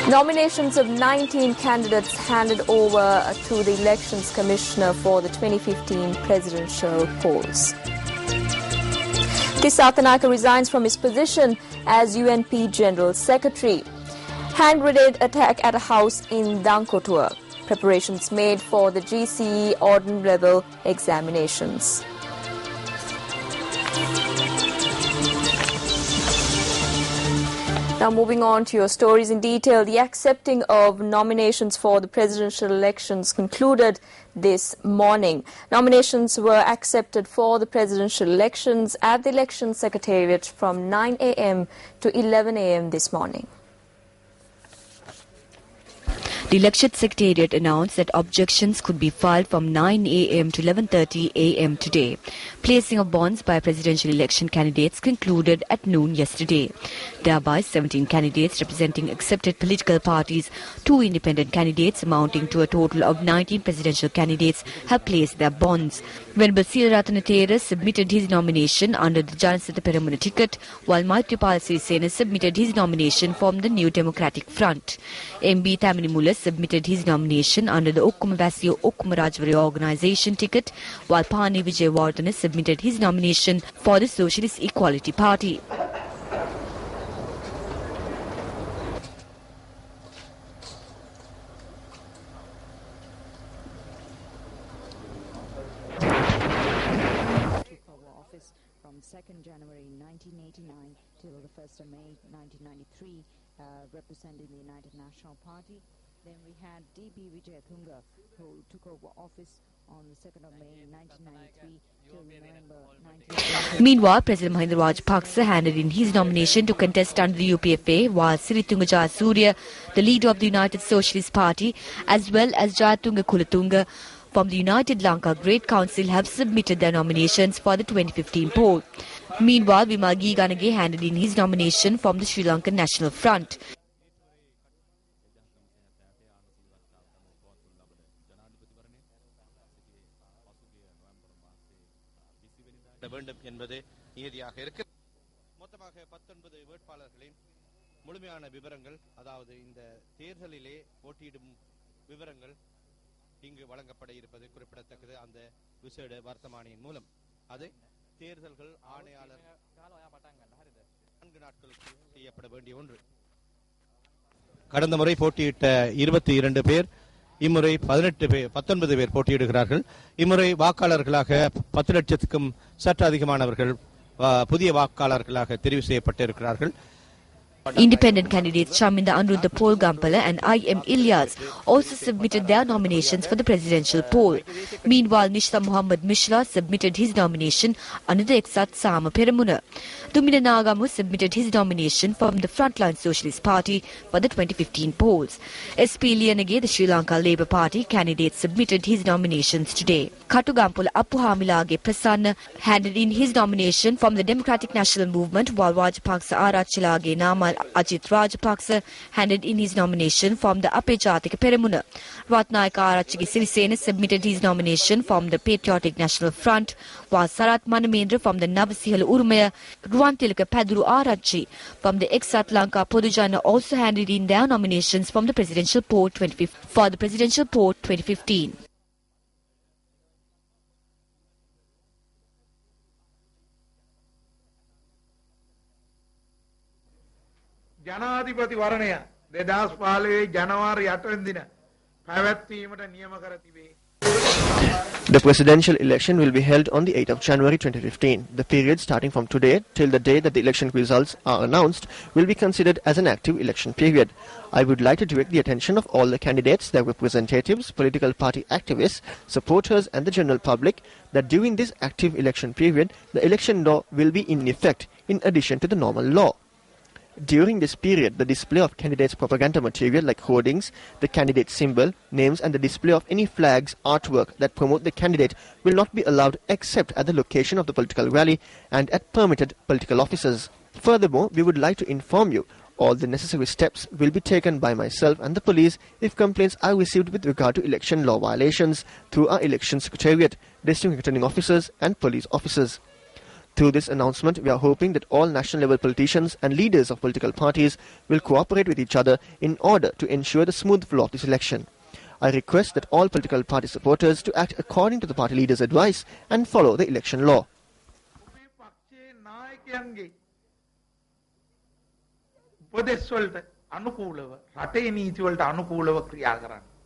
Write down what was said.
Nominations of 19 candidates handed over to the Elections Commissioner for the 2015 presidential polls. Tissa Attanayake resigns from his position as UNP General Secretary. Hand grenade attack at a house in Dankotua. Preparations made for the GCE ordinary level examinations. Now moving on to your stories in detail, the accepting of nominations for the presidential elections concluded this morning. Nominations were accepted for the presidential elections at the Election Secretariat from 9 a.m. to 11 a.m. this morning. The Election Secretariat announced that objections could be filed from 9 a.m. to 11:30 a.m. today. Placing of bonds by presidential election candidates concluded at noon yesterday. Thereby, 17 candidates representing accepted political parties, 2 independent candidates amounting to a total of 19 presidential candidates have placed their bonds. Venerable Siraratana Thera submitted his nomination under the Janasatha Peramuna ticket, while Maithripala Sirisena submitted his nomination from the New Democratic Front. MB Thaminimula submitted his nomination under the Okkuma Vasio Okkuma Rajawari organisation ticket, while Pani Vijayawardena submitted his nomination for the Socialist Equality Party. From 2nd January 1989 till the 1st of May 1993, representing the United National Party. Then we had D.B. Wijayatunga, who took over office on the 2nd of May 1993 till November 1993. Meanwhile, President Mahinda Rajapaksa handed in his nomination to contest under the UPFA, while Siritunga Jayasuriya, the leader of the United Socialist Party, as well as Jayatunga Kulatunga from the United Lanka Great Council have submitted their nominations for the 2015 poll. Meanwhile, Vimal Giganage handed in his nomination from the Sri Lankan National Front. இங்கு வழங்கப்பட இருப்பது குறிப்பிடத்தக்கது. அந்த விசேட வர்த்தமானியின் மூலம் அதை தேர்தல்கள் ஆணையாளர் 4 நாட்களுக்கு செய்யப்பட வேண்டிய ஒன்று. கடந்த முறை போட்டியிட்ட 22 பேர் இம்முறை 19 பேர் போட்டியிடுகிறார்கள். இம்முறை வாக்காளர்களாக 10 லட்சத்துக்கும் சற்று அதிகமானவர்கள் புதிய வாக்காளர்களாக தெரிவு செய்யப்பட்டிருக்கிறார்கள். Independent candidates Chaminda Anuruddha Pol Gampala and I.M. Ilyas also submitted their nominations for the presidential poll. Meanwhile, Nishta Muhammad Mishra submitted his nomination under the Eksat Sama Peramuna. Dumina Nagamu submitted his nomination from the Frontline Socialist Party for the 2015 polls. SP Liyanage, the Sri Lanka Labour Party candidate, submitted his nominations today. Katugampula Appuhamilage Prasanna handed in his nomination from the Democratic National Movement, while Rajapaksa Arachilage Namal Ajit Rajapaksa handed in his nomination from the Apejatika Peramuna. Ratnayaka Arachigi Sirisena submitted his nomination from the Patriotic National Front, while Sarat Manamendra from the Navasihala Urumaya, Ruwantilaka Paduru Arachi from the Eksat Lanka Podujana also handed in their nominations from the presidential poll 2015. ජනාධිපති වරණය 2015 ජනවාරි 8 වෙනි දින පැවැත්වීමට නියම කර තිබේ. The presidential election will be held on the 8th of January 2015. The period starting from today till the day that the election results are announced will be considered as an active election period. I would like to direct the attention of all the candidates, their representatives, political party activists, supporters and the general public that during this active election period, the election law will be in effect in addition to the normal law. During this period, the display of candidates' propaganda material like hoardings, the candidate symbol, names and the display of any flags, artwork that promote the candidate will not be allowed except at the location of the political rally and at permitted political offices. Furthermore, we would like to inform you all the necessary steps will be taken by myself and the police if complaints are received with regard to election law violations through our election secretariat, district returning officers and police officers. Through this announcement, we are hoping that all national level politicians and leaders of political parties will cooperate with each other in order to ensure the smooth flow of this election. I request that all political party supporters to act according to the party leaders' advice and follow the election law. උපදෙස් වලට අනුකූලව රටේ නීති වලට අනුකූලව ක්‍රියා කරන්න.